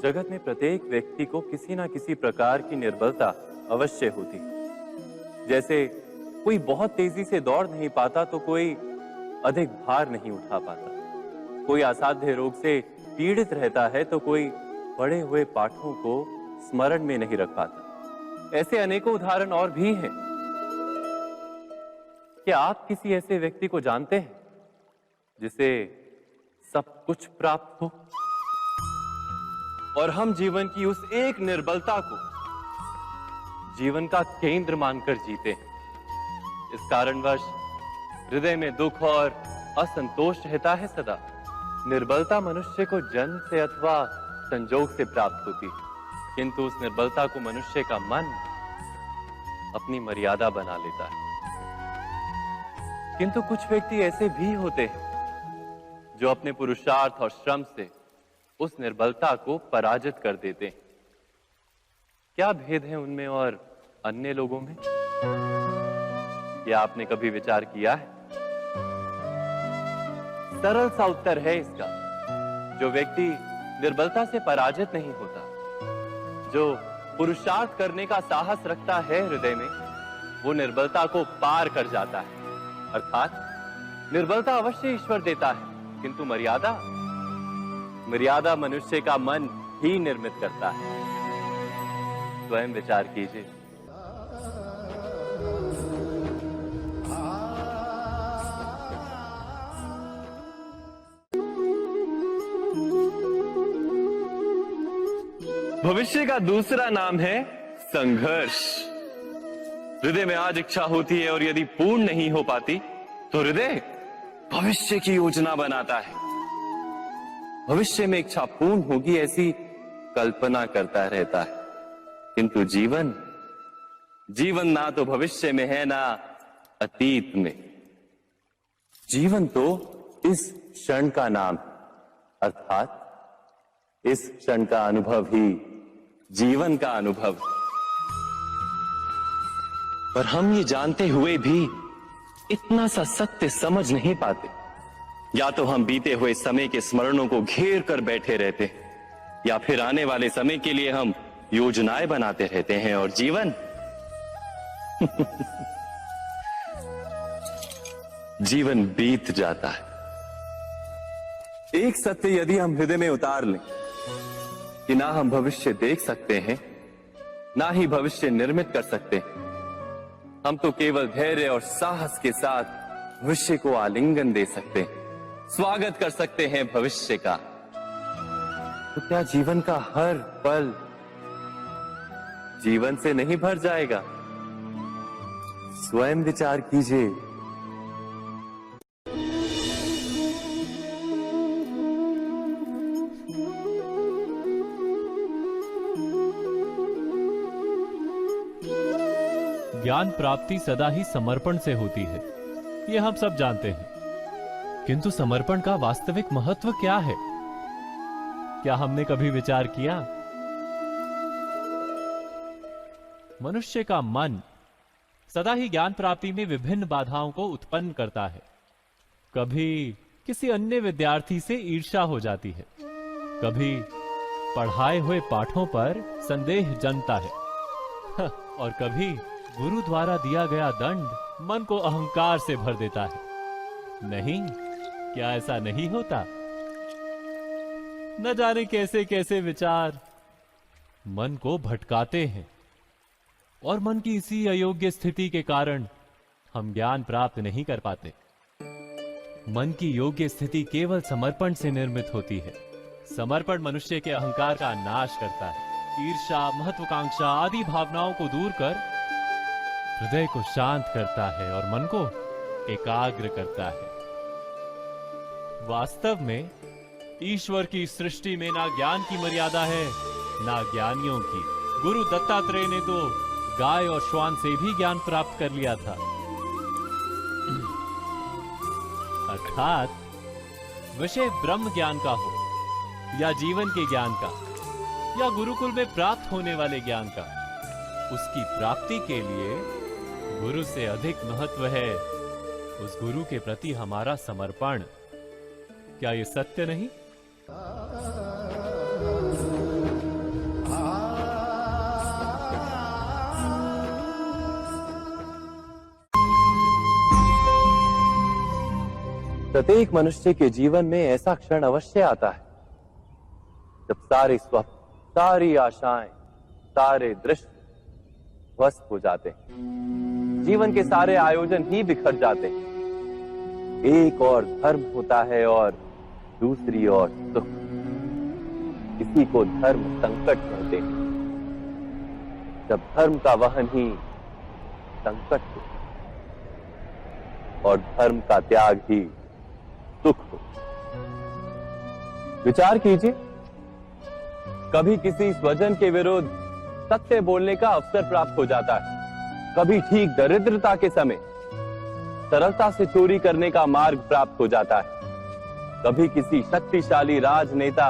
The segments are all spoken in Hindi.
जगत में प्रत्येक व्यक्ति को किसी ना किसी प्रकार की निर्बलता अवश्य होती है। जैसे कोई बहुत तेजी से दौड़ नहीं पाता तो कोई अधिक भार नहीं उठा पाता, कोई असाध्य रोग से पीड़ित रहता है तो कोई पढ़े हुए पाठों को स्मरण में नहीं रख पाता। ऐसे अनेकों उदाहरण और भी हैं। क्या आप किसी ऐसे व्यक्ति को जानते हैं जिसे सब कुछ प्राप्त हो और हम जीवन की उस एक निर्बलता को जीवन का केंद्र मानकर जीते हैं? इस कारणवश हृदय में दुख और असंतोष रहता है सदा। निर्बलता मनुष्य को जन्म से अथवा संजोग से प्राप्त होती है, किंतु उस निर्बलता को मनुष्य का मन अपनी मर्यादा बना लेता है। किंतु कुछ व्यक्ति ऐसे भी होते हैं जो अपने पुरुषार्थ और श्रम से उस निर्बलता को पराजित कर देते हैं। क्या भेद है उनमें और अन्य लोगों में? क्या आपने कभी विचार किया है? सरल सा उत्तर है इसका। जो व्यक्ति निर्बलता से पराजित नहीं होता, जो पुरुषार्थ करने का साहस रखता है हृदय में, वो निर्बलता को पार कर जाता है। अर्थात निर्बलता अवश्य ईश्वर देता है, किंतु मर्यादा मनुष्य का मन ही निर्मित करता है। स्वयं विचार कीजिए। भविष्य का दूसरा नाम है संघर्ष। हृदय में आज इच्छा होती है और यदि पूर्ण नहीं हो पाती तो हृदय भविष्य की योजना बनाता है। भविष्य में इच्छा पूर्ण होगी ऐसी कल्पना करता रहता है, किंतु जीवन ना तो भविष्य में है ना अतीत में। जीवन तो इस क्षण का नाम है, अर्थात इस क्षण का अनुभव ही जीवन का अनुभव। पर हम ये जानते हुए भी इतना सा सत्य समझ नहीं पाते। या तो हम बीते हुए समय के स्मरणों को घेर कर बैठे रहते हैं, या फिर आने वाले समय के लिए हम योजनाएं बनाते रहते हैं। और जीवन जीवन बीत जाता है। एक सत्य यदि हम हृदय में उतार लें कि ना हम भविष्य देख सकते हैं, ना ही भविष्य निर्मित कर सकते हैं, हम तो केवल धैर्य और साहस के साथ भविष्य को आलिंगन दे सकते हैं, स्वागत कर सकते हैं भविष्य का। तो क्या जीवन का हर पल जीवन से नहीं भर जाएगा? स्वयं विचार कीजिए। ज्ञान प्राप्ति सदा ही समर्पण से होती है, ये हम सब जानते हैं। किंतु समर्पण का वास्तविक महत्व क्या है? क्या हमने कभी विचार किया? मनुष्य का मन सदा ही ज्ञान प्राप्ति में विभिन्न बाधाओं को उत्पन्न करता है। कभी किसी अन्य विद्यार्थी से ईर्ष्या हो जाती है, कभी पढ़ाए हुए पाठों पर संदेह जन्मता है, और कभी गुरु द्वारा दिया गया दंड मन को अहंकार से भर देता है। नहीं, क्या ऐसा नहीं होता? न जाने कैसे कैसे विचार मन को भटकाते हैं, और मन की इसी अयोग्य स्थिति के कारण हम ज्ञान प्राप्त नहीं कर पाते। मन की योग्य स्थिति केवल समर्पण से निर्मित होती है। समर्पण मनुष्य के अहंकार का नाश करता है। ईर्ष्या, महत्वाकांक्षा आदि भावनाओं को दूर कर हृदय को शांत करता है और मन को एकाग्र करता है। वास्तव में ईश्वर की सृष्टि में ना ज्ञान की मर्यादा है, ना ज्ञानियों की। गुरु दत्तात्रेय ने तो गाय और श्वान से भी ज्ञान प्राप्त कर लिया था। अर्थात विषय ब्रह्म ज्ञान का हो, या जीवन के ज्ञान का, या गुरुकुल में प्राप्त होने वाले ज्ञान का, उसकी प्राप्ति के लिए गुरु से अधिक महत्व है उस गुरु के प्रति हमारा समर्पण। क्या ये सत्य नहीं? प्रत्येक मनुष्य के जीवन में ऐसा क्षण अवश्य आता है जब सारे स्वप्न, सारी आशाएं, सारे दृश्य ध्वस्त हो जाते हैं। जीवन के सारे आयोजन ही बिखर जाते हैं। एक और धर्म होता है और दूसरी ओर सुख। इसी को धर्म संकट कहते हैं। जब धर्म का वहन ही संकट हो और धर्म का त्याग ही सुख हो। विचार कीजिए, कभी किसी स्वजन के विरुद्ध सत्य बोलने का अवसर प्राप्त हो जाता है, कभी ठीक दरिद्रता के समय सरलता से चोरी करने का मार्ग प्राप्त हो जाता है, कभी किसी शक्तिशाली राजनेता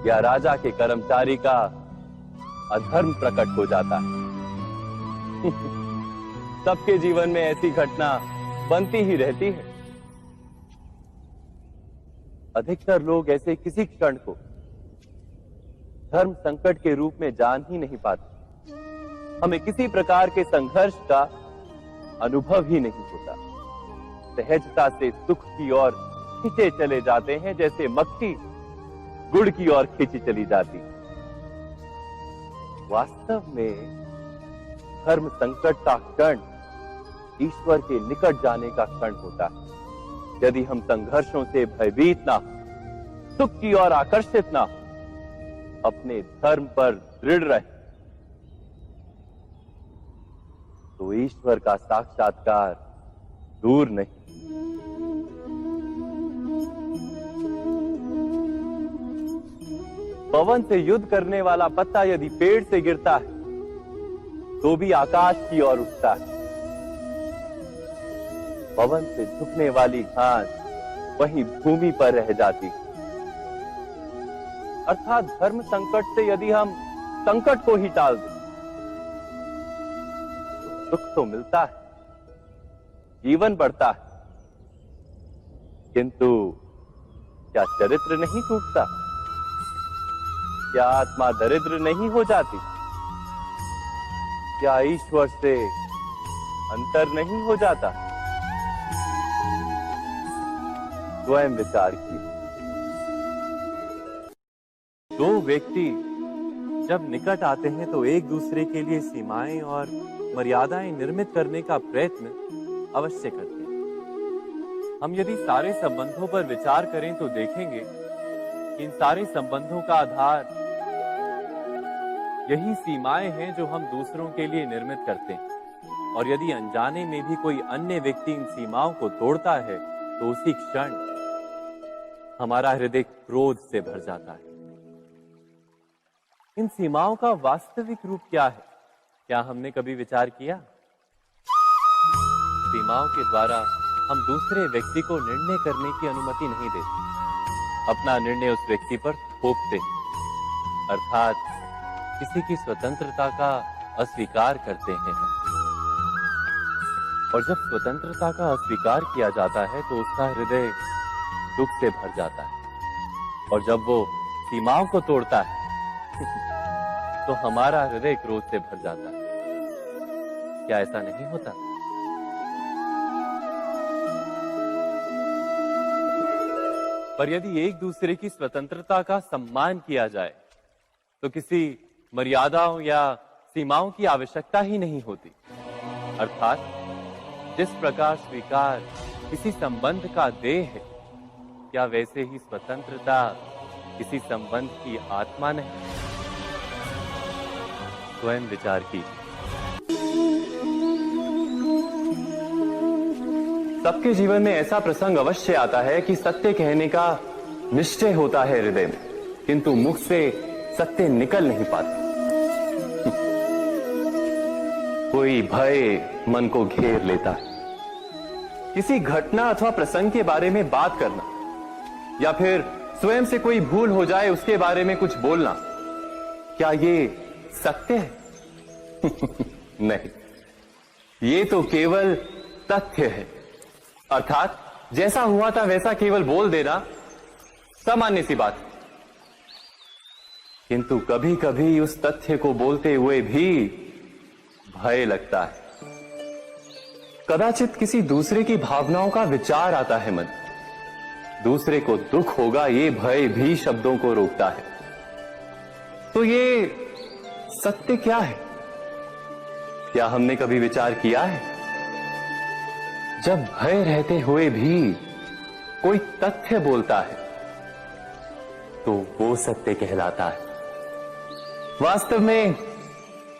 या राजा के कर्मचारी का अधर्म प्रकट हो जाता है। सबके जीवन में ऐसी घटना बनती ही रहती है। अधिकतर लोग ऐसे किसी क्षण को धर्म संकट के रूप में जान ही नहीं पाते। हमें किसी प्रकार के संघर्ष का अनुभव ही नहीं होता। सहजता से सुख की ओर खींचे चले जाते हैं, जैसे मक्खी गुड़ की ओर खींची चली जाती। वास्तव में धर्म संकट का क्षण ईश्वर के निकट जाने का क्षण होता है। यदि हम संघर्षों से भयभीत ना हो, सुख की ओर आकर्षित ना हो, अपने धर्म पर दृढ़ रहे, तो ईश्वर का साक्षात्कार दूर नहीं। पवन से युद्ध करने वाला पत्ता यदि पेड़ से गिरता है तो भी आकाश की ओर उठता है। पवन से झुकने वाली घास वहीं भूमि पर रह जाती। अर्थात धर्म संकट से यदि हम संकट को ही टाल दें तो सुख तो मिलता है, जीवन बढ़ता है, किंतु क्या चरित्र नहीं टूटता? क्या आत्मा दरिद्र नहीं हो जाती? क्या ईश्वर से अंतर नहीं हो जाता? स्वयं विचार कीजिए। दो व्यक्ति जब निकट आते हैं तो एक दूसरे के लिए सीमाएं और मर्यादाएं निर्मित करने का प्रयत्न अवश्य करते हैं। हम यदि सारे संबंधों पर विचार करें तो देखेंगे कि इन सारे संबंधों का आधार यही सीमाएं हैं जो हम दूसरों के लिए निर्मित करते हैं। और यदि अनजाने में भी कोई अन्य व्यक्ति इन सीमाओं को तोड़ता है तो उसी क्षण हमारा हृदय क्रोध से भर जाता है। इन सीमाओं का वास्तविक रूप क्या है? क्या हमने कभी विचार किया? सीमाओं के द्वारा हम दूसरे व्यक्ति को निर्णय करने की अनुमति नहीं देते। अपना निर्णय उस व्यक्ति पर थोपते हैं, अर्थात किसी की स्वतंत्रता का अस्वीकार करते हैं हम। और जब स्वतंत्रता का अस्वीकार किया जाता है तो उसका हृदय दुख से भर जाता है। और जब वो सीमाओं को तोड़ता है तो हमारा हृदय क्रोध से भर जाता है। क्या ऐसा नहीं होता? पर यदि एक दूसरे की स्वतंत्रता का सम्मान किया जाए तो किसी मर्यादाओं या सीमाओं की आवश्यकता ही नहीं होती। अर्थात जिस प्रकार स्वीकार किसी संबंध का देह है, क्या वैसे ही स्वतंत्रता किसी संबंध की आत्मा नहीं? स्वयं विचार कीजिए। सबके जीवन में ऐसा प्रसंग अवश्य आता है कि सत्य कहने का निश्चय होता है हृदय में, किंतु मुख से सत्य निकल नहीं पाता। कोई भय मन को घेर लेता है। किसी घटना अथवा प्रसंग के बारे में बात करना या फिर स्वयं से कोई भूल हो जाए उसके बारे में कुछ बोलना, क्या ये सत्य है? नहीं, ये तो केवल तथ्य है। अर्थात जैसा हुआ था वैसा केवल बोल देना सामान्य सी बात है। किंतु कभी कभी उस तथ्य को बोलते हुए भी भय लगता है। कदाचित किसी दूसरे की भावनाओं का विचार आता है मन। दूसरे को दुख होगा ये भय भी शब्दों को रोकता है। तो ये सत्य क्या है? क्या हमने कभी विचार किया है? जब भय रहते हुए भी कोई तथ्य बोलता है तो वो सत्य कहलाता है। वास्तव में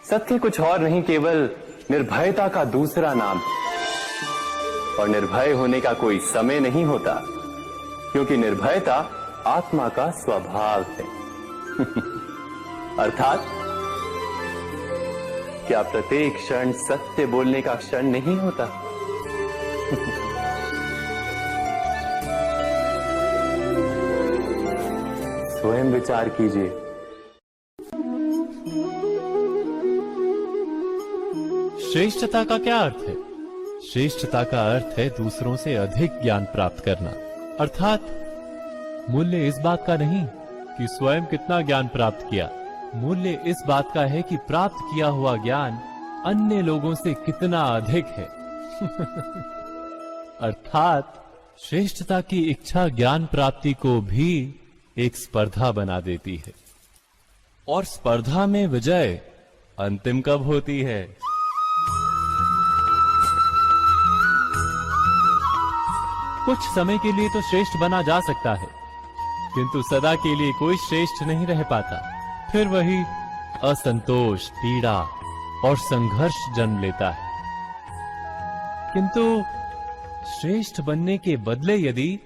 सत्य कुछ और नहीं, केवल निर्भयता का दूसरा नाम है। और निर्भय होने का कोई समय नहीं होता, क्योंकि निर्भयता आत्मा का स्वभाव है। अर्थात क्या प्रत्येक क्षण सत्य बोलने का क्षण नहीं होता? स्वयं विचार कीजिए। श्रेष्ठता का क्या अर्थ है? श्रेष्ठता का अर्थ है दूसरों से अधिक ज्ञान प्राप्त करना। अर्थात मूल्य इस बात का नहीं कि स्वयं कितना ज्ञान प्राप्त किया, मूल्य इस बात का है कि प्राप्त किया हुआ ज्ञान अन्य लोगों से कितना अधिक है। अर्थात श्रेष्ठता की इच्छा ज्ञान प्राप्ति को भी एक स्पर्धा बना देती है। और स्पर्धा में विजय अंतिम कब होती है? कुछ समय के लिए तो श्रेष्ठ बना जा सकता है, किंतु सदा के लिए कोई श्रेष्ठ नहीं रह पाता। फिर वही असंतोष, पीड़ा और संघर्ष जन्म लेता है। किंतु श्रेष्ठ बनने के बदले यदि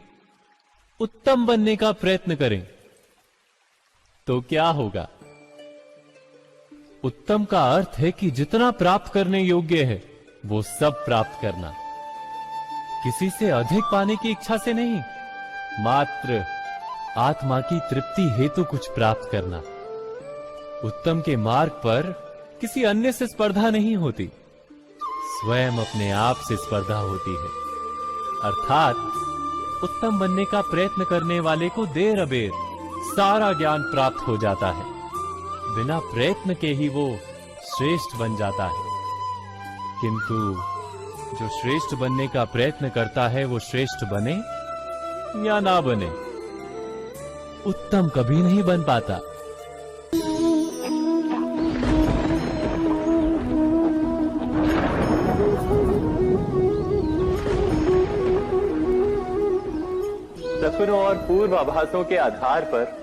उत्तम बनने का प्रयत्न करें तो क्या होगा? उत्तम का अर्थ है कि जितना प्राप्त करने योग्य है वो सब प्राप्त करना, किसी से अधिक पाने की इच्छा से नहीं, मात्र आत्मा की तृप्ति हेतु कुछ प्राप्त करना। उत्तम के मार्ग पर किसी अन्य से स्पर्धा नहीं होती, स्वयं अपने आप से स्पर्धा होती है। अर्थात उत्तम बनने का प्रयत्न करने वाले को देर अबेर सारा ज्ञान प्राप्त हो जाता है, बिना प्रयत्न के ही वो श्रेष्ठ बन जाता है। किंतु जो श्रेष्ठ बनने का प्रयत्न करता है वो श्रेष्ठ बने या ना बने, उत्तम कभी नहीं बन पाता। सपनों और पूर्वाभासों के आधार पर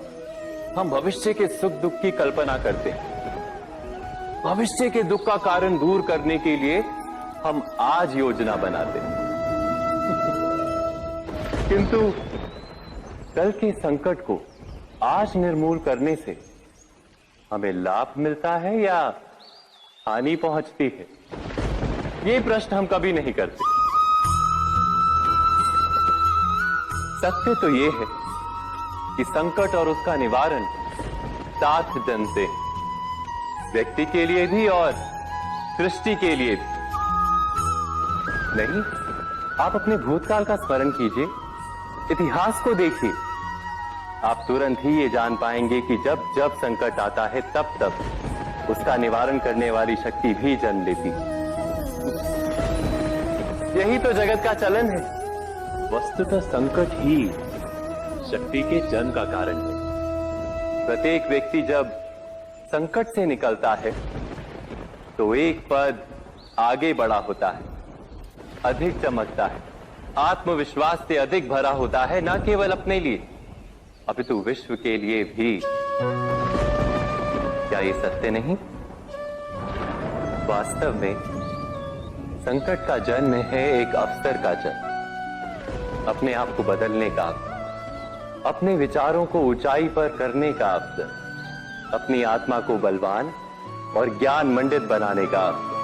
हम भविष्य के सुख दुख की कल्पना करते हैं। भविष्य के दुख का कारण दूर करने के लिए हम आज योजना बनाते हैं। किंतु कल के संकट को आज निर्मूल करने से हमें लाभ मिलता है या हानि पहुंचती है? ये प्रश्न हम कभी नहीं करते। सत्य तो ये है कि संकट और उसका निवारण साथ जनते हैं, व्यक्ति के लिए भी और सृष्टि के लिए भी। नहीं, आप अपने भूतकाल का स्मरण कीजिए, इतिहास को देखिए। आप तुरंत ही ये जान पाएंगे कि जब जब संकट आता है तब तब उसका निवारण करने वाली शक्ति भी जन्म लेती है। यही तो जगत का चलन है। वस्तुतः संकट ही शक्ति के जन्म का कारण है। प्रत्येक व्यक्ति जब संकट से निकलता है तो एक पद आगे बढ़ा होता है, अधिक चमकता है, आत्मविश्वास से अधिक भरा होता है, न केवल अपने लिए अपितु विश्व के लिए भी। क्या ये सत्य नहीं? वास्तव में संकट का जन्म है एक अवसर का जन्म, अपने आप को बदलने का, अपने विचारों को ऊंचाई पर करने का अवसर, अपनी आत्मा को बलवान और ज्ञान मंडित बनाने का अवसर।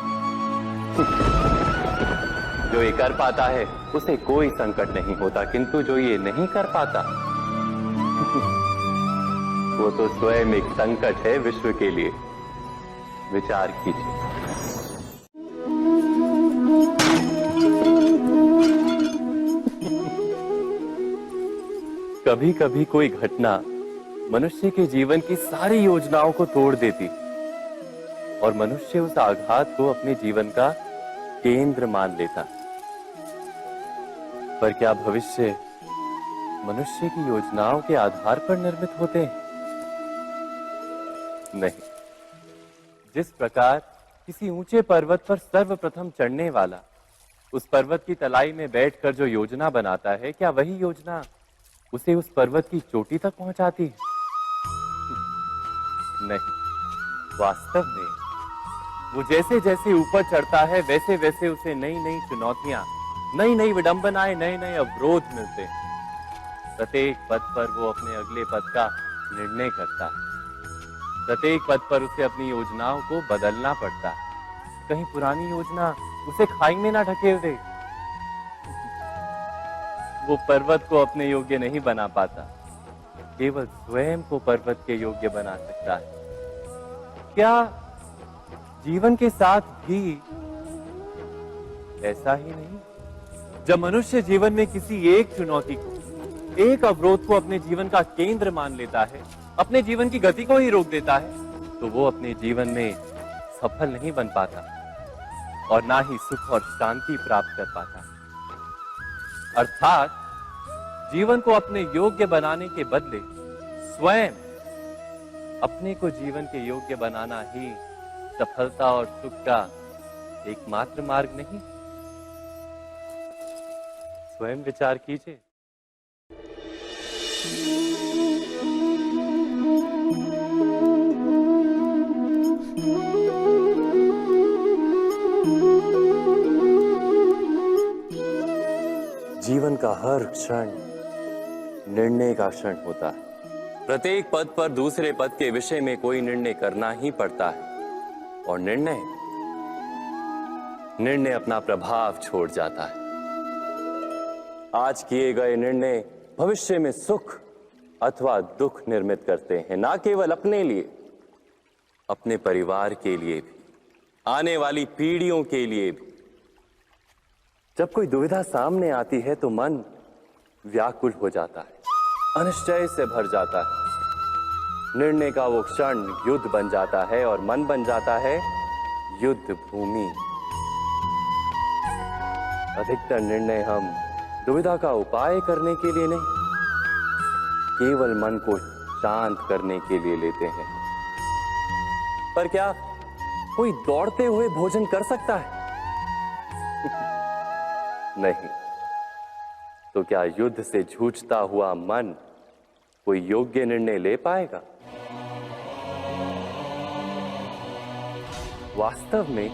जो ये कर पाता है उसे कोई संकट नहीं होता, किंतु जो ये नहीं कर पाता वो तो स्वयं एक संकट है विश्व के लिए। विचार कीजिए। कभी कभी कोई घटना मनुष्य के जीवन की सारी योजनाओं को तोड़ देती और मनुष्य उस आघात को अपने जीवन का केंद्र मान लेता। पर क्या भविष्य मनुष्य की योजनाओं के आधार पर निर्मित होते हैं? नहीं। जिस प्रकार किसी ऊंचे पर्वत पर सर्वप्रथम चढ़ने वाला उस पर्वत की तलाई में बैठकर जो योजना बनाता है, क्या वही योजना उसे उस पर्वत की चोटी तक पहुंचाती है? नहीं। वास्तव में वो जैसे जैसे ऊपर चढ़ता है वैसे वैसे उसे नई नई चुनौतियां, नई नई विडंबनाएं, नए नए अवरोध मिलते हैं। प्रत्येक पद पर वो अपने अगले पद का निर्णय करता है। प्रत्येक पद पर उसे अपनी योजनाओं को बदलना पड़ता है। कहीं पुरानी योजना उसे खाई में ना ढकेल दे। वो पर्वत को अपने योग्य नहीं बना पाता, केवल स्वयं को पर्वत के योग्य बना सकता है। क्या जीवन के साथ भी ऐसा ही नहीं? जब मनुष्य जीवन में किसी एक चुनौती को, एक अवरोध को अपने जीवन का केंद्र मान लेता है, अपने जीवन की गति को ही रोक देता है, तो वो अपने जीवन में सफल नहीं बन पाता और ना ही सुख और शांति प्राप्त कर पाता। अर्थात जीवन को अपने योग्य बनाने के बदले स्वयं अपने को जीवन के योग्य बनाना ही सफलता और सुख का एकमात्र मार्ग नहीं। स्वयं विचार कीजिए। जीवन का हर क्षण निर्णय का क्षण होता है। प्रत्येक पद पर दूसरे पद के विषय में कोई निर्णय करना ही पड़ता है और निर्णय अपना प्रभाव छोड़ जाता है। आज किए गए निर्णय भविष्य में सुख अथवा दुख निर्मित करते हैं, ना केवल अपने लिए, अपने परिवार के लिए भी, आने वाली पीढ़ियों के लिए भी। जब कोई दुविधा सामने आती है तो मन व्याकुल हो जाता है, अनिश्चय से भर जाता है। निर्णय का वो क्षण युद्ध बन जाता है और मन बन जाता है युद्ध भूमि। अधिकतर निर्णय हम दुविधा का उपाय करने के लिए नहीं, केवल मन को शांत करने के लिए लेते हैं। पर क्या कोई दौड़ते हुए भोजन कर सकता है? नहीं। तो क्या युद्ध से जूझता हुआ मन कोई योग्य निर्णय ले पाएगा? वास्तव में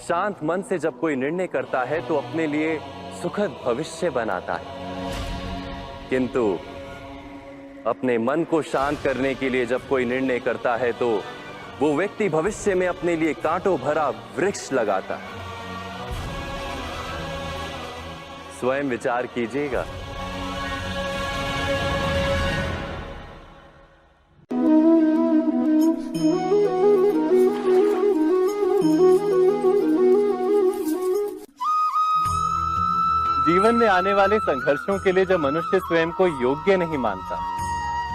शांत मन से जब कोई निर्णय करता है तो अपने लिए सुखद भविष्य बनाता है, किंतु अपने मन को शांत करने के लिए जब कोई निर्णय करता है तो वो व्यक्ति भविष्य में अपने लिए कांटों भरा वृक्ष लगाता है। स्वयं विचार कीजिएगा। जीवन में आने वाले संघर्षों के लिए जब मनुष्य स्वयं को योग्य नहीं मानता,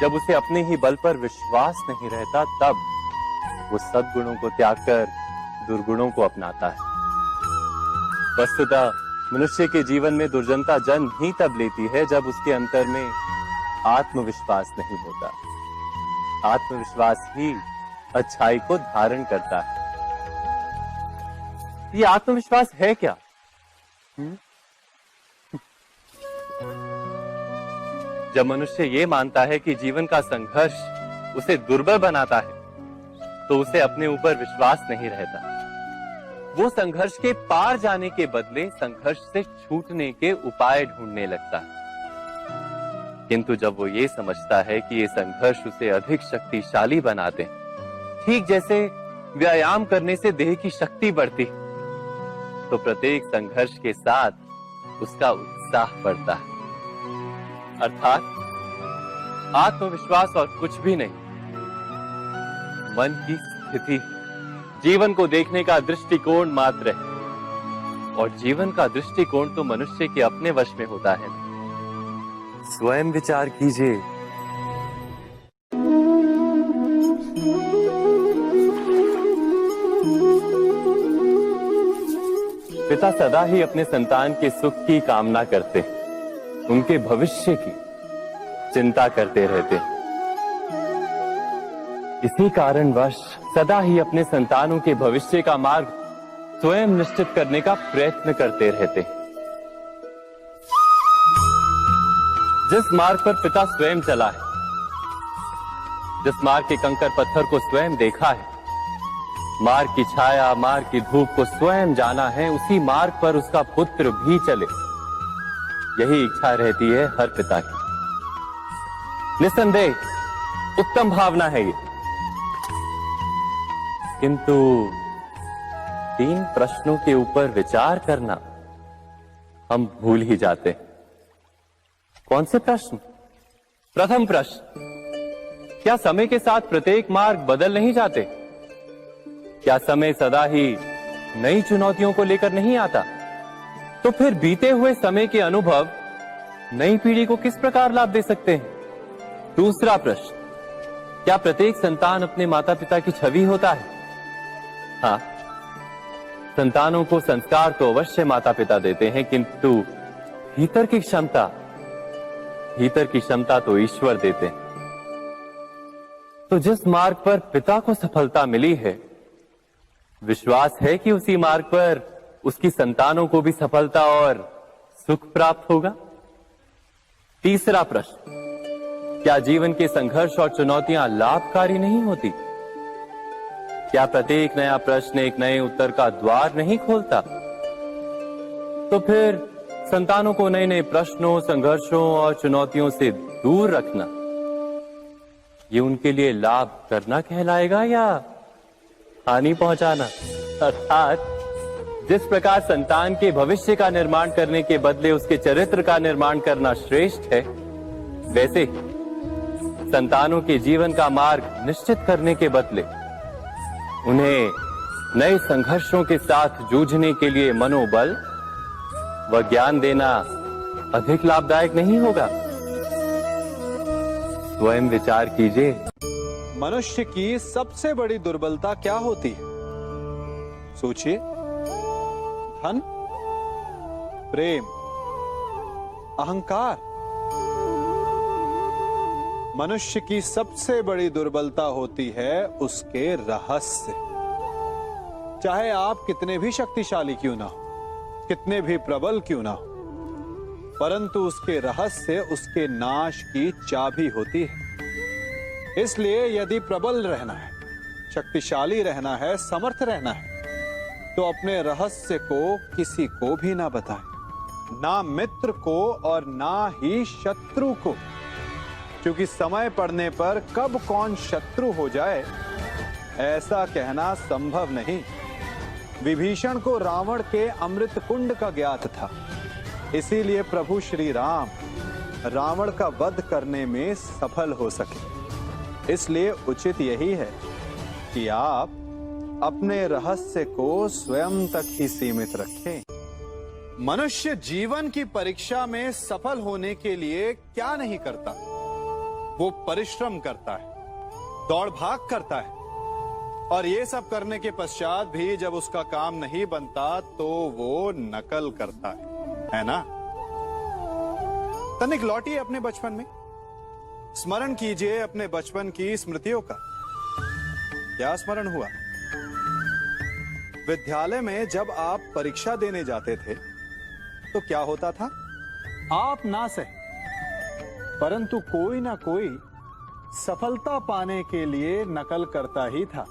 जब उसे अपने ही बल पर विश्वास नहीं रहता, तब वो सद्गुणों को त्याग कर दुर्गुणों को अपनाता है। वस्तुतः मनुष्य के जीवन में दुर्जनता जन्म ही तब लेती है जब उसके अंतर में आत्मविश्वास नहीं होता। आत्मविश्वास ही अच्छाई को धारण करता है। ये आत्मविश्वास है क्या? जब मनुष्य ये मानता है कि जीवन का संघर्ष उसे दुर्बल बनाता है, तो उसे अपने ऊपर विश्वास नहीं रहता। वो संघर्ष के पार जाने के बदले संघर्ष से छूटने के उपाय ढूंढने लगता है। किंतु जब वो ये समझता है कि ये संघर्ष उसे अधिक शक्तिशाली बनाते हैं, ठीक जैसे व्यायाम करने से देह की शक्ति बढ़ती, तो प्रत्येक संघर्ष के साथ उसका उत्साह बढ़ता है। अर्थात आत्मविश्वास और कुछ भी नहीं, मन की स्थिति, जीवन को देखने का दृष्टिकोण मात्र है। और जीवन का दृष्टिकोण तो मनुष्य के अपने वश में होता है। स्वयं विचार कीजिए। पिता सदा ही अपने संतान के सुख की कामना करते हैं, उनके भविष्य की चिंता करते रहते हैं। इसी कारणवश सदा ही अपने संतानों के भविष्य का मार्ग स्वयं निश्चित करने का प्रयत्न करते रहते हैं। जिस मार्ग पर पिता स्वयं चला है, जिस मार्ग के कंकर पत्थर को स्वयं देखा है, मार्ग की छाया, मार्ग की धूप को स्वयं जाना है, उसी मार्ग पर उसका पुत्र भी चले, यही इच्छा रहती है हर पिता की। निस्संदेह उत्तम भावना है ये, किंतु 3 प्रश्नों के ऊपर विचार करना हम भूल ही जाते हैं। कौन से प्रश्न? प्रथम प्रश्न, क्या समय के साथ प्रत्येक मार्ग बदल नहीं जाते? क्या समय सदा ही नई चुनौतियों को लेकर नहीं आता? तो फिर बीते हुए समय के अनुभव नई पीढ़ी को किस प्रकार लाभ दे सकते हैं? दूसरा प्रश्न, क्या प्रत्येक संतान अपने माता पिता की छवि होता है? हाँ, संतानों को संस्कार तो अवश्य माता पिता देते हैं, किंतु भीतर की क्षमता तो ईश्वर देते हैं। तो जिस मार्ग पर पिता को सफलता मिली है, विश्वास है कि उसी मार्ग पर उसकी संतानों को भी सफलता और सुख प्राप्त होगा। तीसरा प्रश्न, क्या जीवन के संघर्ष और चुनौतियां लाभकारी नहीं होती? क्या प्रत्येक नया प्रश्न एक नए उत्तर का द्वार नहीं खोलता? तो फिर संतानों को नए नए प्रश्नों, संघर्षों और चुनौतियों से दूर रखना, ये उनके लिए लाभ करना कहलाएगा या हानि पहुंचाना? अर्थात जिस प्रकार संतान के भविष्य का निर्माण करने के बदले उसके चरित्र का निर्माण करना श्रेष्ठ है, वैसे ही संतानों के जीवन का मार्ग निश्चित करने के बदले उन्हें नए संघर्षों के साथ जूझने के लिए मनोबल व ज्ञान देना अधिक लाभदायक नहीं होगा? स्वयं विचार कीजिए। मनुष्य की सबसे बड़ी दुर्बलता क्या होती है? सोचिए। धन, प्रेम, अहंकार। मनुष्य की सबसे बड़ी दुर्बलता होती है उसके रहस्य। चाहे आप कितने भी शक्तिशाली क्यों ना हो, कितने भी प्रबल क्यों ना हो, परंतु उसके रहस्य उसके नाश की चाबी होती है। इसलिए यदि प्रबल रहना है, शक्तिशाली रहना है, समर्थ रहना है, तो अपने रहस्य को किसी को भी ना बताएं, ना मित्र को और ना ही शत्रु को, क्योंकि समय पड़ने पर कब कौन शत्रु हो जाए ऐसा कहना संभव नहीं। विभीषण को रावण के अमृत कुंड का ज्ञात था, इसीलिए प्रभु श्री राम रावण का वध करने में सफल हो सके। इसलिए उचित यही है कि आप अपने रहस्य को स्वयं तक ही सीमित रखें। मनुष्य जीवन की परीक्षा में सफल होने के लिए क्या नहीं करता? वो परिश्रम करता है, दौड़ भाग करता है, और ये सब करने के पश्चात भी जब उसका काम नहीं बनता तो वो नकल करता है ना? तनिक लौटिए अपने बचपन में, स्मरण कीजिए अपने बचपन की स्मृतियों का। क्या स्मरण हुआ? विद्यालय में जब आप परीक्षा देने जाते थे तो क्या होता था? आप ना सहे, परंतु कोई ना कोई सफलता पाने के लिए नकल करता ही था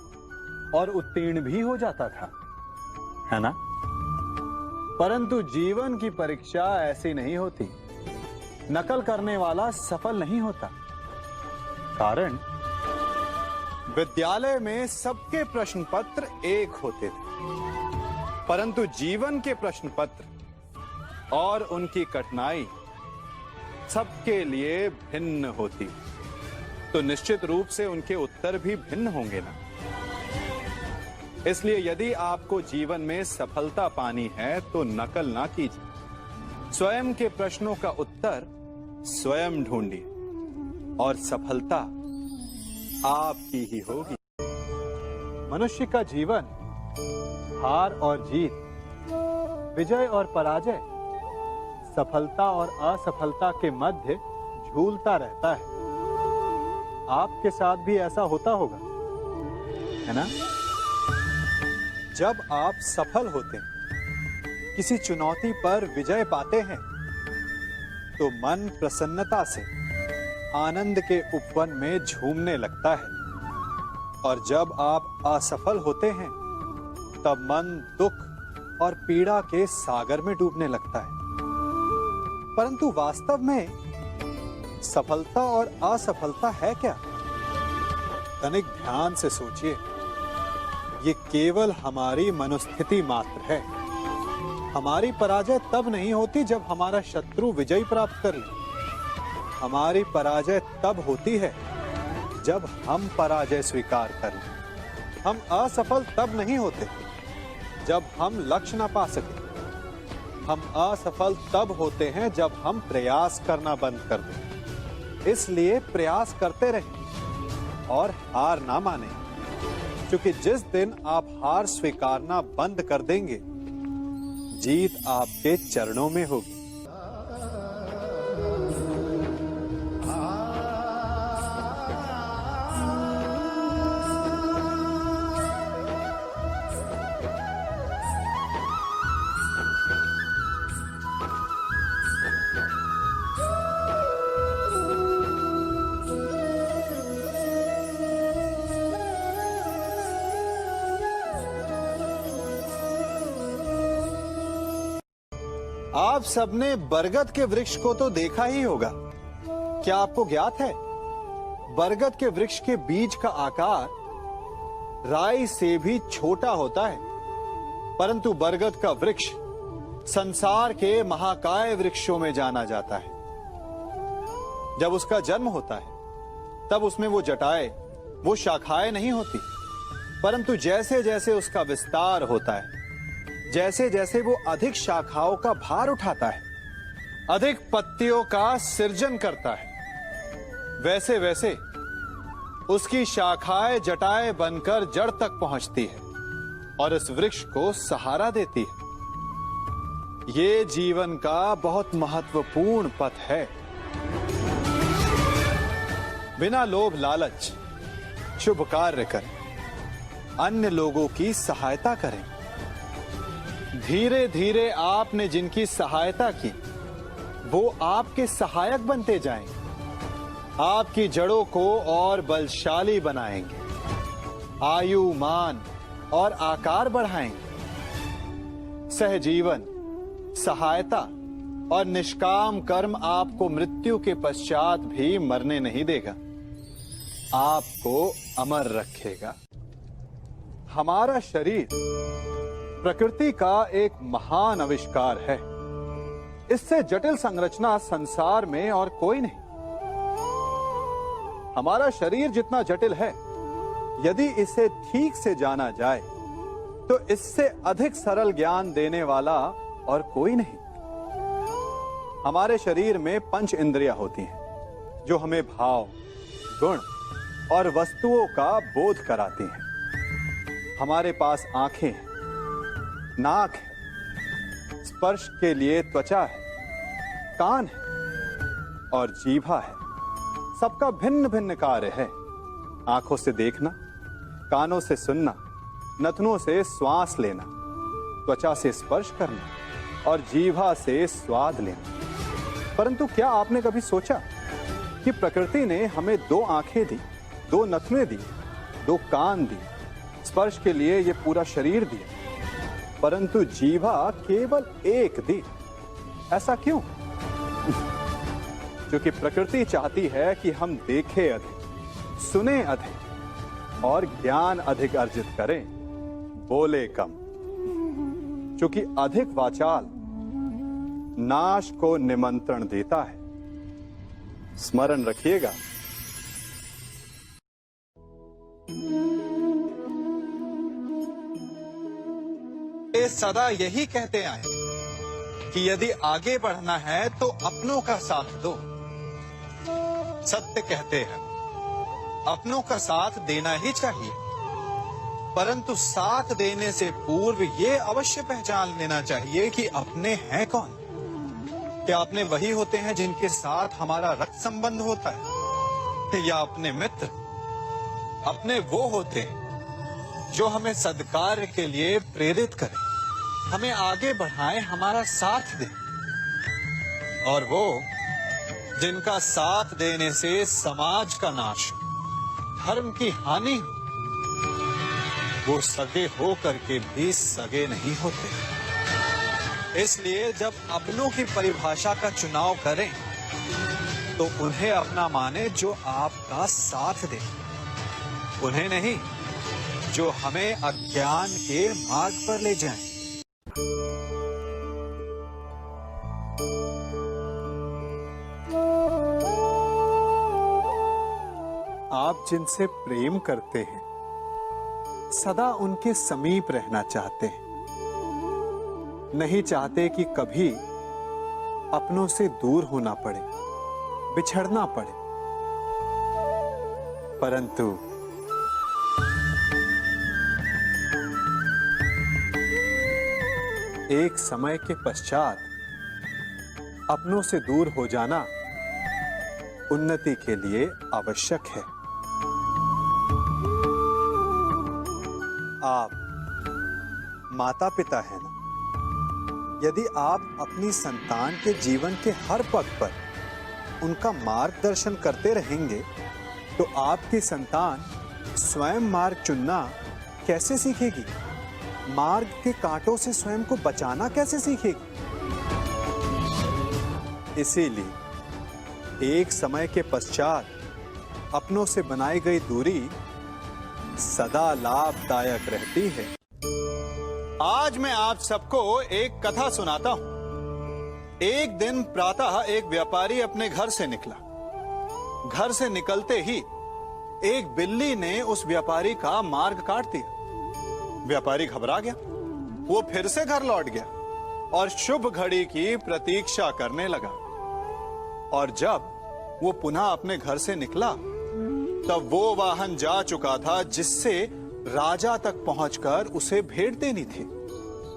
और उत्तीर्ण भी हो जाता था, है ना? परंतु जीवन की परीक्षा ऐसी नहीं होती। नकल करने वाला सफल नहीं होता। कारण विद्यालय में सबके प्रश्न पत्र एक होते थे, परंतु जीवन के प्रश्न पत्र और उनकी कठिनाई सबके लिए भिन्न होती, तो निश्चित रूप से उनके उत्तर भी भिन्न होंगे ना। इसलिए यदि आपको जीवन में सफलता पानी है तो नकल ना कीजिए, स्वयं के प्रश्नों का उत्तर स्वयं ढूंढिए और सफलता आपकी ही होगी। मनुष्य का जीवन हार और जीत, विजय और पराजय सफलता और असफलता के मध्य झूलता रहता है। आपके साथ भी ऐसा होता होगा, है ना? जब आप सफल होते हैं, किसी चुनौती पर विजय पाते हैं, तो मन प्रसन्नता से आनंद के उपवन में झूमने लगता है। और जब आप असफल होते हैं, तब मन दुख और पीड़ा के सागर में डूबने लगता है। परंतु वास्तव में सफलता और असफलता है क्या? तनिक ध्यान से सोचिए। ये केवल हमारी मनोस्थिति मात्र है। हमारी पराजय तब नहीं होती जब हमारा शत्रु विजय प्राप्त कर ले। हमारी पराजय तब होती है जब हम पराजय स्वीकार कर लें। हम असफल तब नहीं होते जब हम लक्ष्य ना पा सके। हम असफल तब होते हैं जब हम प्रयास करना बंद कर दें। इसलिए प्रयास करते रहें और हार ना मानें, क्योंकि जिस दिन आप हार स्वीकारना बंद कर देंगे, जीत आपके चरणों में होगी। आप सबने बरगद के वृक्ष को तो देखा ही होगा। क्या आपको ज्ञात है, बरगद के वृक्ष के बीज का आकार राई से भी छोटा होता है, परंतु बरगद का वृक्ष संसार के महाकाय वृक्षों में जाना जाता है। जब उसका जन्म होता है, तब उसमें वो जटाएं, वो शाखाएं नहीं होती, परंतु जैसे जैसे उसका विस्तार होता है, जैसे जैसे वो अधिक शाखाओं का भार उठाता है, अधिक पत्तियों का सृजन करता है, वैसे वैसे उसकी शाखाएं जटाएं बनकर जड़ तक पहुंचती है और इस वृक्ष को सहारा देती है। ये जीवन का बहुत महत्वपूर्ण पथ है। बिना लोभ लालच शुभ कार्य करें, अन्य लोगों की सहायता करें। धीरे धीरे आपने जिनकी सहायता की, वो आपके सहायक बनते जाएं, आपकी जड़ों को और बलशाली बनाएंगे, आयु मान और आकार बढ़ाएंगे। सहजीवन, सहायता और निष्काम कर्म आपको मृत्यु के पश्चात भी मरने नहीं देगा, आपको अमर रखेगा। हमारा शरीर प्रकृति का एक महान आविष्कार है। इससे जटिल संरचना संसार में और कोई नहीं। हमारा शरीर जितना जटिल है, यदि इसे ठीक से जाना जाए तो इससे अधिक सरल ज्ञान देने वाला और कोई नहीं। हमारे शरीर में 5 इंद्रियां होती हैं, जो हमें भाव, गुण और वस्तुओं का बोध कराती हैं। हमारे पास आंखें हैं, नाक है, स्पर्श के लिए त्वचा है, कान है और जीभा है। सबका भिन्न भिन्न कार्य है। आंखों से देखना, कानों से सुनना, नथनों से श्वास लेना, त्वचा से स्पर्श करना और जीभा से स्वाद लेना। परंतु क्या आपने कभी सोचा कि प्रकृति ने हमें 2 आंखें दी, 2 नथने दी, 2 कान दी, स्पर्श के लिए ये पूरा शरीर दिया, परंतु जीभा केवल 1 दी? ऐसा क्यों? क्योंकि प्रकृति चाहती है कि हम देखें अधिक, सुने अधिक और ज्ञान अधिक अर्जित करें, बोले कम। क्योंकि अधिक वाचाल नाश को निमंत्रण देता है। स्मरण रखिएगा। ये सदा यही कहते आए कि यदि आगे बढ़ना है तो अपनों का साथ दो। सत्य कहते हैं, अपनों का साथ देना ही चाहिए, परंतु साथ देने से पूर्व ये अवश्य पहचान लेना चाहिए कि अपने हैं कौन। क्या अपने वही होते हैं जिनके साथ हमारा रक्त संबंध होता है, या अपने मित्र? अपने वो होते हैं जो हमें सद्कार्य के लिए प्रेरित करें, हमें आगे बढ़ाएं, हमारा साथ दें। और वो जिनका साथ देने से समाज का नाश हो, धर्म की हानि हो, वो सगे हो करके भी सगे नहीं होते। इसलिए जब अपनों की परिभाषा का चुनाव करें तो उन्हें अपना माने जो आपका साथ दे, उन्हें नहीं जो हमें अज्ञान के मार्ग पर ले जाएं। आप जिनसे प्रेम करते हैं सदा उनके समीप रहना चाहते हैं, नहीं चाहते कि कभी अपनों से दूर होना पड़े, बिछड़ना पड़े। परंतु एक समय के पश्चात अपनों से दूर हो जाना उन्नति के लिए आवश्यक है। आप माता पिता हैं ना? यदि आप अपनी संतान के जीवन के हर पग पर उनका मार्गदर्शन करते रहेंगे तो आपकी संतान स्वयं मार्ग चुनना कैसे सीखेगी? मार्ग के कांटों से स्वयं को बचाना कैसे सीखेगी? इसीलिए एक समय के पश्चात अपनों से बनाई गई दूरी सदा लाभदायक रहती है। आज मैं आप सबको एक कथा सुनाता हूं। एक दिन प्रातः एक व्यापारी अपने घर से निकला। घर से निकलते ही एक बिल्ली ने उस व्यापारी का मार्ग काट दिया। व्यापारी घबरा गया, वो फिर से घर लौट गया और शुभ घड़ी की प्रतीक्षा करने लगा। और जब वो पुनः अपने घर से निकला तब वो वाहन जा चुका था जिससे राजा तक पहुंचकर उसे भेंट देनी थी।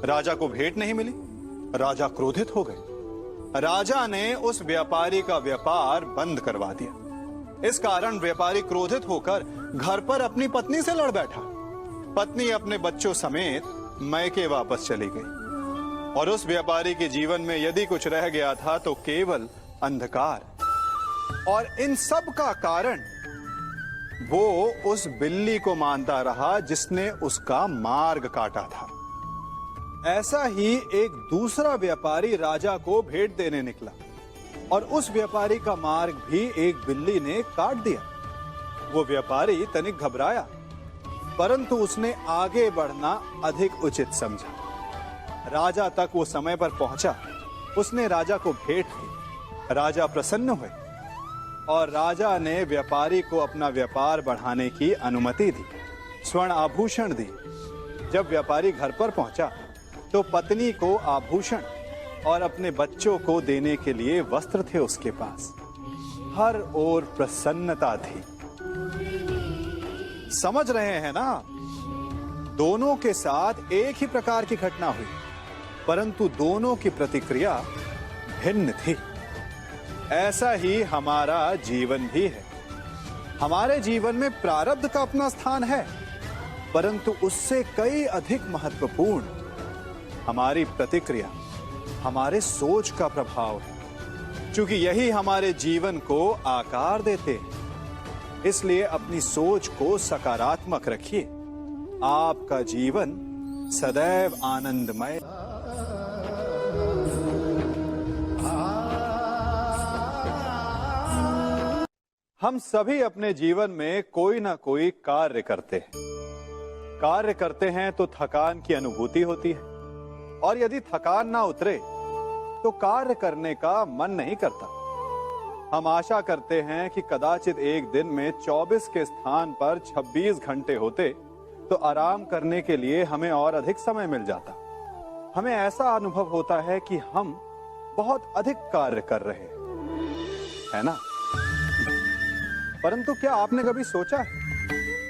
राजा को भेंट नहीं मिली। राजा क्रोधित हो गए। राजा ने उस व्यापारी का व्यापार बंद करवा दिया। इस कारण व्यापारी क्रोधित होकर घर पर अपनी पत्नी से लड़ बैठा। पत्नी अपने बच्चों समेत मैके वापस चली गई और उस व्यापारी के जीवन में यदि कुछ रह गया था तो केवल अंधकार। और इन सब का कारण वो उस बिल्ली को मानता रहा जिसने उसका मार्ग काटा था। ऐसा ही एक दूसरा व्यापारी राजा को भेंट देने निकला और उस व्यापारी का मार्ग भी एक बिल्ली ने काट दिया। वो व्यापारी तनिक घबराया, परंतु उसने आगे बढ़ना अधिक उचित समझा। राजा तक वो समय पर पहुंचा। उसने राजा को भेंट दी। राजा प्रसन्न हुए और राजा ने व्यापारी को अपना व्यापार बढ़ाने की अनुमति दी, स्वर्ण आभूषण दी। जब व्यापारी घर पर पहुंचा तो पत्नी को आभूषण और अपने बच्चों को देने के लिए वस्त्र थे उसके पास। हर ओर प्रसन्नता थी। समझ रहे हैं ना? दोनों के साथ एक ही प्रकार की घटना हुई, परंतु दोनों की प्रतिक्रिया भिन्न थी। ऐसा ही हमारा जीवन भी है। हमारे जीवन में प्रारब्ध का अपना स्थान है, परंतु उससे कई अधिक महत्वपूर्ण हमारी प्रतिक्रिया, हमारे सोच का प्रभाव है, क्योंकि यही हमारे जीवन को आकार देते हैं। इसलिए अपनी सोच को सकारात्मक रखिए। आपका जीवन सदैव आनंदमय। हम सभी अपने जीवन में कोई ना कोई कार्य करते हैं। कार्य करते हैं तो थकान की अनुभूति होती है, और यदि थकान ना उतरे तो कार्य करने का मन नहीं करता। हम आशा करते हैं कि कदाचित एक दिन में 24 के स्थान पर 26 घंटे होते तो आराम करने के लिए हमें और अधिक समय मिल जाता। हमें ऐसा अनुभव होता है कि हम बहुत अधिक कार्य कर रहे हैं, है ना? परंतु क्या आपने कभी सोचा है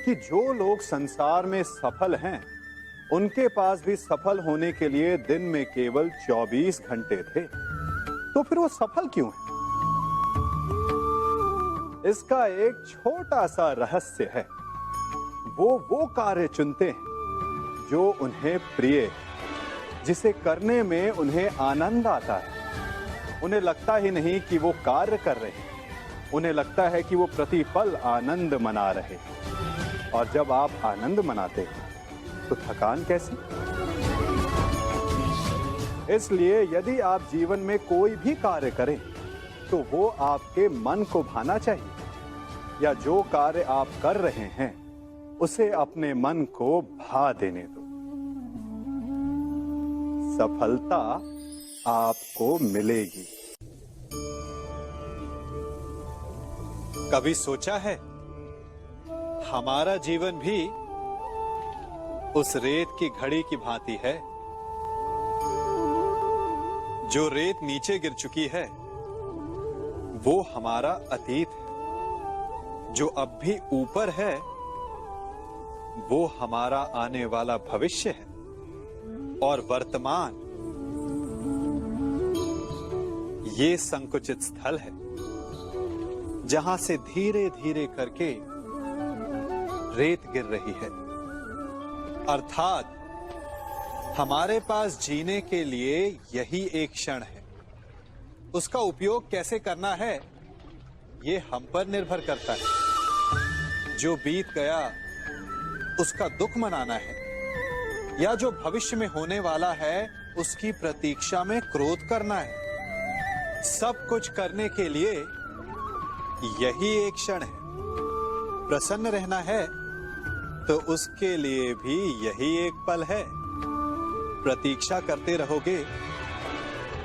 कि जो लोग संसार में सफल हैं, उनके पास भी सफल होने के लिए दिन में केवल 24 घंटे थे। तो फिर वो सफल क्यों है? इसका एक छोटा सा रहस्य है। वो कार्य चुनते हैं जो उन्हें प्रिय है, जिसे करने में उन्हें आनंद आता है। उन्हें लगता ही नहीं कि वो कार्य कर रहे हैं, उन्हें लगता है कि वो प्रतिपल आनंद मना रहे हैं। और जब आप आनंद मनाते हैं तो थकान कैसी? इसलिए यदि आप जीवन में कोई भी कार्य करें तो वो आपके मन को भाना चाहिए, या जो कार्य आप कर रहे हैं उसे अपने मन को भा देने दो। सफलता आपको मिलेगी। कभी सोचा है हमारा जीवन भी उस रेत की घड़ी की भांति है? जो रेत नीचे गिर चुकी है वो हमारा अतीत है, जो अब भी ऊपर है वो हमारा आने वाला भविष्य है, और वर्तमान ये संकुचित स्थल है जहां से धीरे धीरे करके रेत गिर रही है। अर्थात हमारे पास जीने के लिए यही एक क्षण है। उसका उपयोग कैसे करना है ये हम पर निर्भर करता है। जो बीत गया उसका दुख मनाना है, या जो भविष्य में होने वाला है उसकी प्रतीक्षा में क्रोध करना है। सब कुछ करने के लिए यही एक क्षण है। प्रसन्न रहना है तो उसके लिए भी यही एक पल है। प्रतीक्षा करते रहोगे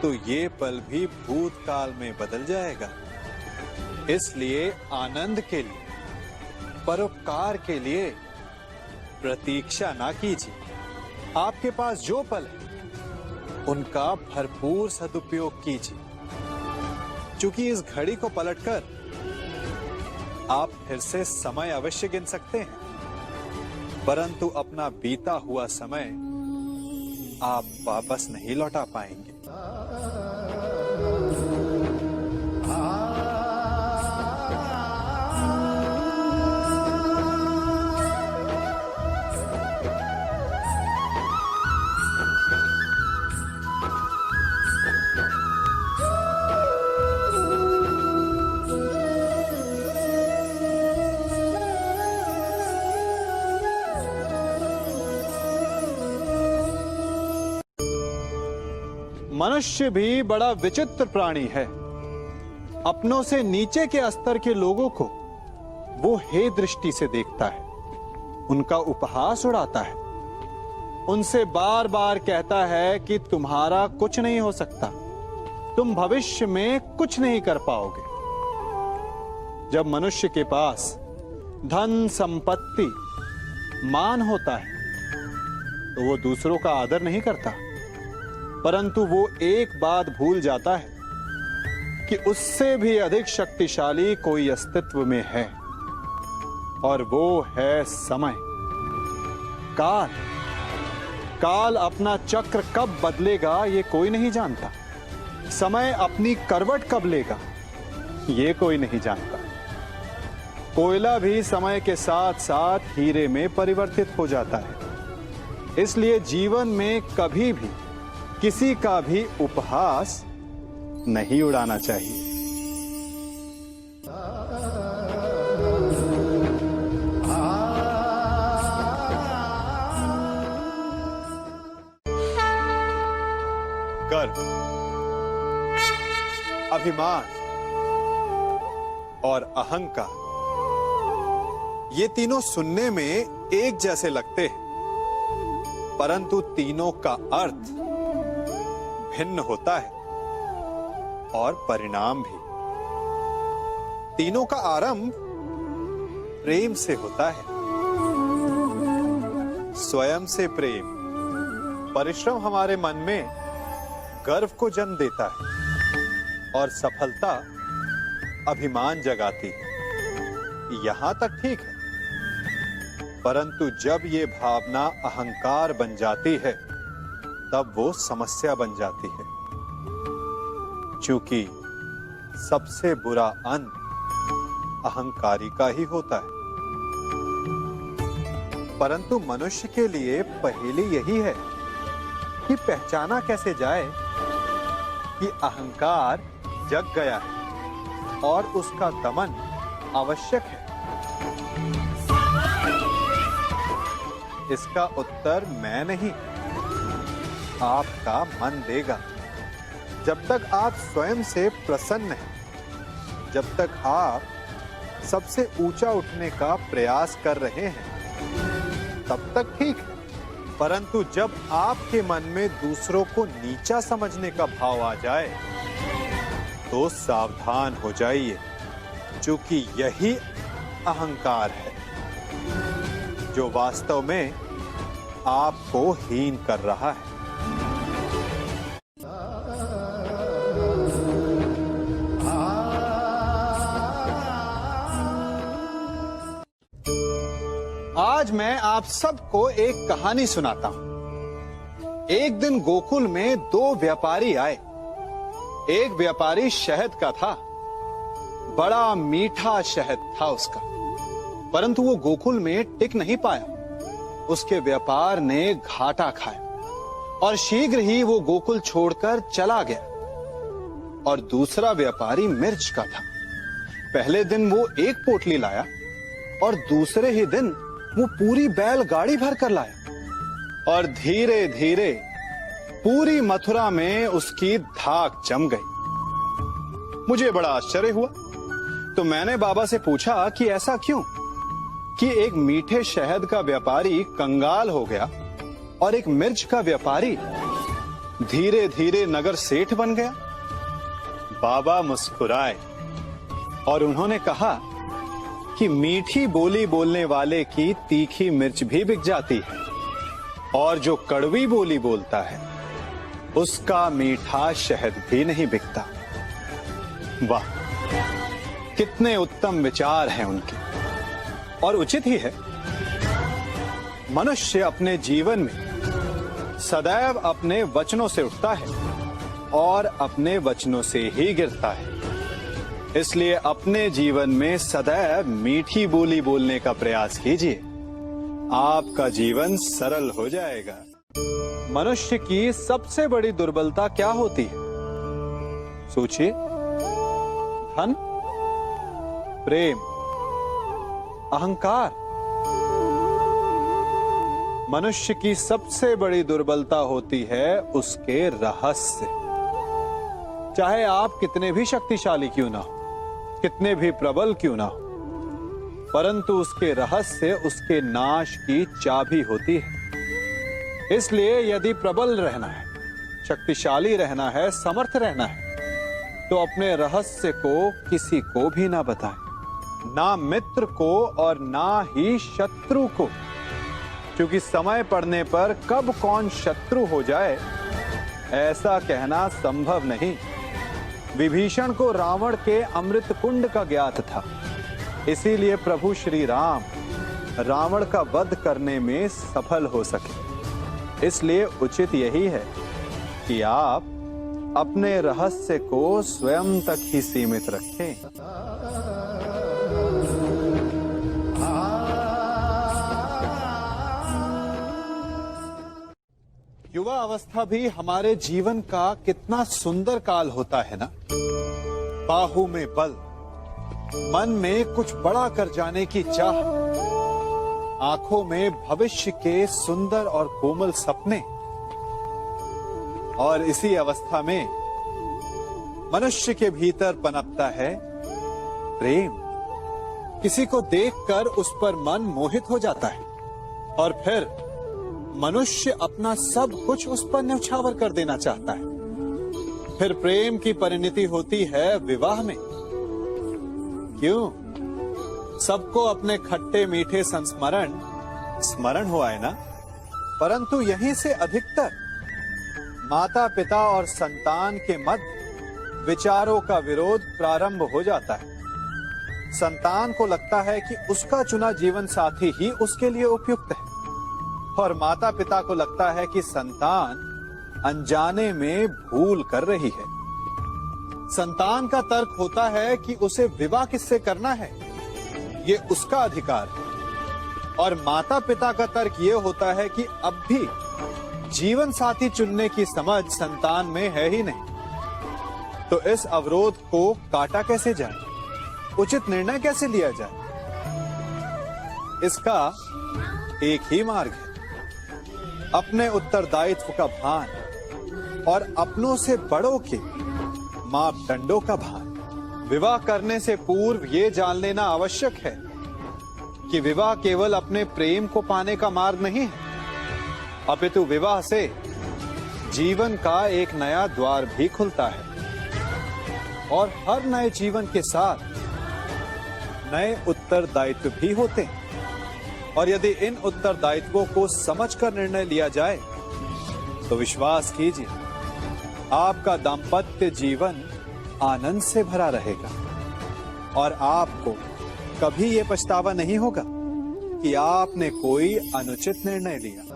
तो ये पल भी भूतकाल में बदल जाएगा। इसलिए आनंद के लिए, परोपकार के लिए प्रतीक्षा ना कीजिए। आपके पास जो पल है उनका भरपूर सदुपयोग कीजिए, क्योंकि इस घड़ी को पलटकर आप फिर से समय अवश्य गिन सकते हैं, परंतु अपना बीता हुआ समय आप वापस नहीं लौटा पाएंगे। मनुष्य भी बड़ा विचित्र प्राणी है। अपनों से नीचे के स्तर के लोगों को वो हे दृष्टि से देखता है, उनका उपहास उड़ाता है, उनसे बार बार कहता है कि तुम्हारा कुछ नहीं हो सकता, तुम भविष्य में कुछ नहीं कर पाओगे। जब मनुष्य के पास धन, संपत्ति, मान होता है तो वो दूसरों का आदर नहीं करता, परंतु वो एक बात भूल जाता है कि उससे भी अधिक शक्तिशाली कोई अस्तित्व में है, और वो है समय। काल। काल अपना चक्र कब बदलेगा ये कोई नहीं जानता। समय अपनी करवट कब लेगा ये कोई नहीं जानता। कोयला भी समय के साथ साथ हीरे में परिवर्तित हो जाता है। इसलिए जीवन में कभी भी किसी का भी उपहास नहीं उड़ाना चाहिए। गर्व, अभिमान और अहंकार, ये तीनों सुनने में एक जैसे लगते हैं, परंतु तीनों का अर्थ भिन्न होता है और परिणाम भी। तीनों का आरंभ प्रेम से होता है। स्वयं से प्रेम, परिश्रम हमारे मन में गर्व को जन्म देता है और सफलता अभिमान जगाती है। यहां तक ठीक है, परंतु जब ये भावना अहंकार बन जाती है तब वो समस्या बन जाती है। क्योंकि सबसे बुरा अंत अहंकारी का ही होता है। परंतु मनुष्य के लिए पहेली यही है कि पहचाना कैसे जाए कि अहंकार जग गया है और उसका दमन आवश्यक है। इसका उत्तर मैं नहीं, आपका मन देगा। जब तक आप स्वयं से प्रसन्न हैं, जब तक आप सबसे ऊंचा उठने का प्रयास कर रहे हैं, तब तक ठीक है। परंतु जब आपके मन में दूसरों को नीचा समझने का भाव आ जाए, तो सावधान हो जाइए, क्योंकि यही अहंकार है जो वास्तव में आपको हीन कर रहा है। आज मैं आप सबको एक कहानी सुनाता हूं। एक दिन गोकुल में दो व्यापारी आए। एक व्यापारी शहद का था, बड़ा मीठा शहद था उसका, परंतु वो गोकुल में टिक नहीं पाया। उसके व्यापार ने घाटा खाया और शीघ्र ही वो गोकुल छोड़कर चला गया। और दूसरा व्यापारी मिर्च का था। पहले दिन वो एक पोटली लाया और दूसरे ही दिन वो पूरी बैलगाड़ी भर कर लाया। और धीरे धीरे पूरी मथुरा में उसकी धाक जम गई। मुझे बड़ा आश्चर्य हुआ, तो मैंने बाबा से पूछा कि ऐसा क्यों कि एक मीठे शहद का व्यापारी कंगाल हो गया और एक मिर्च का व्यापारी धीरे धीरे नगर सेठ बन गया। बाबा मुस्कुराए और उन्होंने कहा कि मीठी बोली बोलने वाले की तीखी मिर्च भी बिक जाती है, और जो कड़वी बोली बोलता है उसका मीठा शहद भी नहीं बिकता। वाह, कितने उत्तम विचार हैं उनके, और उचित ही है। मनुष्य अपने जीवन में सदैव अपने वचनों से उठता है और अपने वचनों से ही गिरता है। इसलिए अपने जीवन में सदैव मीठी बोली बोलने का प्रयास कीजिए, आपका जीवन सरल हो जाएगा। मनुष्य की सबसे बड़ी दुर्बलता क्या होती है? सोचिए। धन, प्रेम, अहंकार। मनुष्य की सबसे बड़ी दुर्बलता होती है उसके रहस्य। चाहे आप कितने भी शक्तिशाली क्यों ना हो, कितने भी प्रबल क्यों ना हो, परंतु उसके रहस्य उसके नाश की चाबी होती है। इसलिए यदि प्रबल रहना है, शक्तिशाली रहना है, समर्थ रहना है, तो अपने रहस्य को किसी को भी ना बताएं, ना मित्र को और ना ही शत्रु को, क्योंकि समय पड़ने पर कब कौन शत्रु हो जाए ऐसा कहना संभव नहीं। विभीषण को रावण के अमृत कुंड का ज्ञात था, इसीलिए प्रभु श्री राम रावण का वध करने में सफल हो सके। इसलिए उचित यही है कि आप अपने रहस्य को स्वयं तक ही सीमित रखें। युवा अवस्था भी हमारे जीवन का कितना सुंदर काल होता है ना। बाहु में बल, मन में कुछ बड़ा कर जाने की चाह, आंखों में भविष्य के सुंदर और कोमल सपने। और इसी अवस्था में मनुष्य के भीतर पनपता है प्रेम। किसी को देखकर उस पर मन मोहित हो जाता है और फिर मनुष्य अपना सब कुछ उस पर न्यौछावर कर देना चाहता है। फिर प्रेम की परिणति होती है विवाह में। क्यों? सबको अपने खट्टे मीठे संस्मरण स्मरण हुआ है ना। परंतु यहीं से अधिकतर माता पिता और संतान के मध्य विचारों का विरोध प्रारंभ हो जाता है। संतान को लगता है कि उसका चुना जीवन साथी ही उसके लिए उपयुक्त है, और माता पिता को लगता है कि संतान अनजाने में भूल कर रही है। संतान का तर्क होता है कि उसे विवाह किससे करना है, ये उसका अधिकार है। और माता पिता का तर्क ये होता है कि अब भी जीवन साथी चुनने की समझ संतान में है ही नहीं। तो इस अवरोध को काटा कैसे जाए, उचित निर्णय कैसे लिया जाए? इसका एक ही मार्ग है, अपने उत्तरदायित्व का भान और अपनों से बड़ों के मापदंडों का भान। विवाह करने से पूर्व यह जान लेना आवश्यक है कि विवाह केवल अपने प्रेम को पाने का मार्ग नहीं है, अपितु विवाह से जीवन का एक नया द्वार भी खुलता है। और हर नए जीवन के साथ नए उत्तरदायित्व भी होते हैं। और यदि इन उत्तरदायित्वों को समझकर निर्णय लिया जाए तो विश्वास कीजिए, आपका दाम्पत्य जीवन आनंद से भरा रहेगा और आपको कभी यह पछतावा नहीं होगा कि आपने कोई अनुचित निर्णय लिया।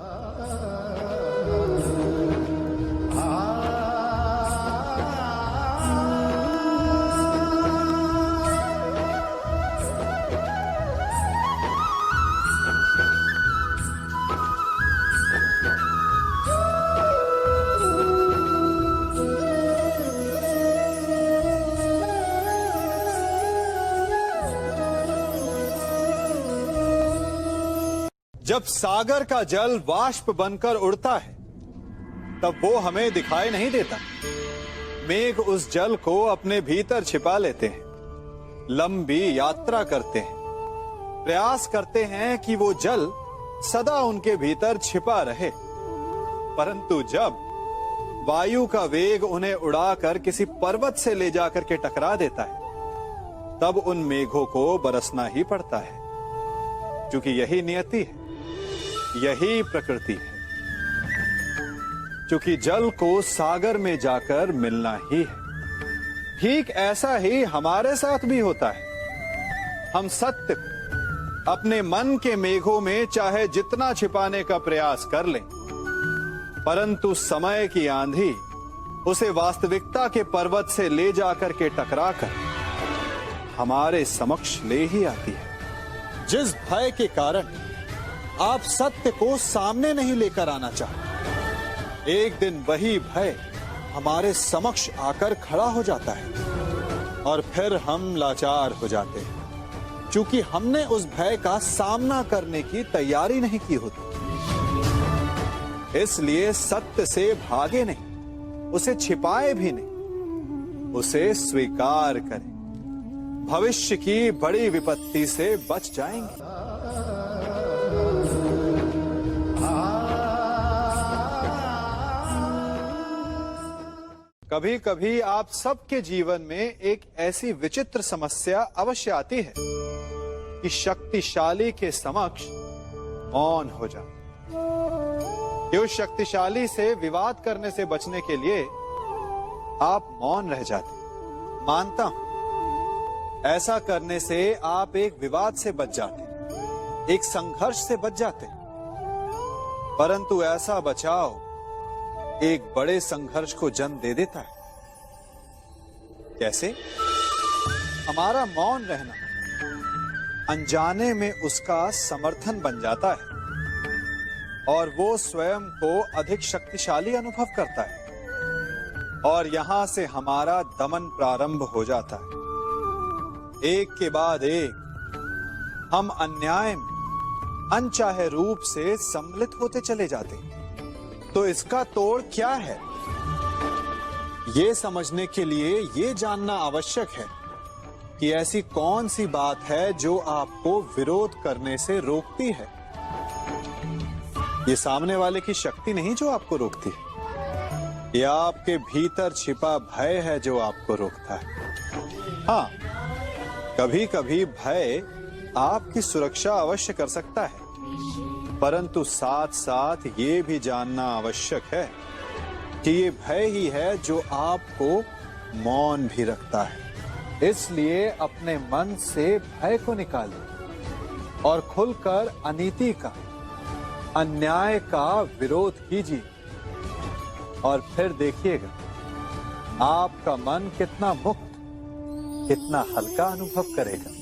जब सागर का जल वाष्प बनकर उड़ता है तब वो हमें दिखाई नहीं देता। मेघ उस जल को अपने भीतर छिपा लेते हैं, लंबी यात्रा करते हैं, प्रयास करते हैं कि वो जल सदा उनके भीतर छिपा रहे। परंतु जब वायु का वेग उन्हें उड़ाकर किसी पर्वत से ले जाकर के टकरा देता है तब उन मेघों को बरसना ही पड़ता है, क्योंकि यही नियति है, यही प्रकृति है। क्योंकि जल को सागर में जाकर मिलना ही है। ठीक ऐसा ही हमारे साथ भी होता है। हम सत्य को अपने मन के मेघों में चाहे जितना छिपाने का प्रयास कर लें, परंतु समय की आंधी उसे वास्तविकता के पर्वत से ले जाकर के टकराकर हमारे समक्ष ले ही आती है। जिस भय के कारण आप सत्य को सामने नहीं लेकर आना चाहते, एक दिन वही भय हमारे समक्ष आकर खड़ा हो जाता है और फिर हम लाचार हो जाते हैं, क्योंकि हमने उस भय का सामना करने की तैयारी नहीं की होती। इसलिए सत्य से भागे नहीं, उसे छिपाए भी नहीं, उसे स्वीकार करें। भविष्य की बड़ी विपत्ति से बच जाएंगे। कभी कभी आप सबके जीवन में एक ऐसी विचित्र समस्या अवश्य आती है कि शक्तिशाली के समक्ष मौन हो जाओ। कि उस शक्तिशाली से विवाद करने से बचने के लिए आप मौन रह जाते। मानता हूं, ऐसा करने से आप एक विवाद से बच जाते, एक संघर्ष से बच जाते। परंतु ऐसा बचाव एक बड़े संघर्ष को जन्म दे देता है। कैसे? हमारा मौन रहना अनजाने में उसका समर्थन बन जाता है और वो स्वयं को अधिक शक्तिशाली अनुभव करता है और यहां से हमारा दमन प्रारंभ हो जाता है। एक के बाद एक हम अन्याय में अनचाहे रूप से सम्मिलित होते चले जाते हैं। तो इसका तोड़ क्या है? ये समझने के लिए ये जानना आवश्यक है कि ऐसी कौन सी बात है जो आपको विरोध करने से रोकती है। ये सामने वाले की शक्ति नहीं जो आपको रोकती है, ये आपके भीतर छिपा भय है जो आपको रोकता है। हाँ, कभी कभी भय आपकी सुरक्षा अवश्य कर सकता है, परंतु साथ साथ ये भी जानना आवश्यक है कि ये भय ही है जो आपको मौन भी रखता है। इसलिए अपने मन से भय को निकालिए और खुलकर अनीति का, अन्याय का विरोध कीजिए और फिर देखिएगा आपका मन कितना मुक्त, कितना हल्का अनुभव करेगा।